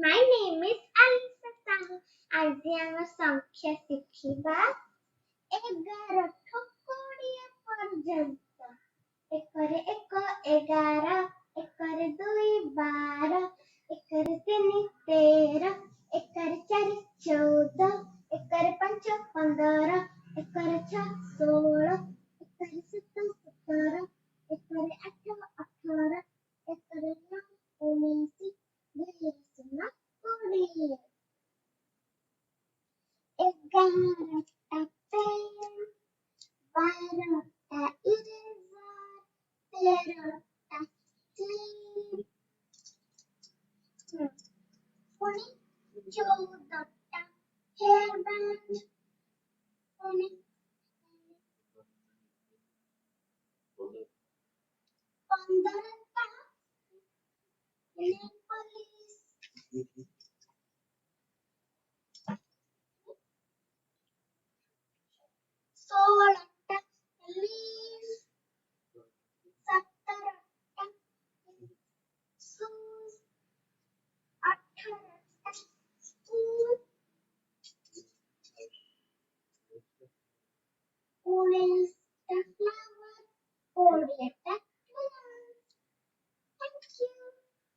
My name is Alisa Sahu. ଆଜି ଆମେ ସଂଖ୍ୟା ଶିଖିବା 11 ଠୁ 20 ପର୍ଯ୍ୟନ୍ତ। ଏକରେ 1 11, ଏକରେ 2 12, ଏକରେ 3 13, ଏକରେ 4 14, ଏକରେ 5 15, ଏକରେ 6 16, ଏକରେ 7 17, ଏକରେ 8 18, ଏକରେ 9 19, ଦୁଇରେ 0 20। 11ଟା ପେନ୍, 12ଟା ଇରେଜର୍, 13ଟା କ୍ଲିପ୍, ପୁଣି 14ଟା ହେୟାର ବ୍ୟାଣ୍ଡ, ପୁଣି 15ଟା ନେଲ୍ ପଲିସ୍, 16ଟା ଲିପ୍, 17ଟା ଶୁଜ୍, 18ଟା ସ୍ପୁନ୍, 19ଟା ଫ୍ଲାୱାର, 20ଟା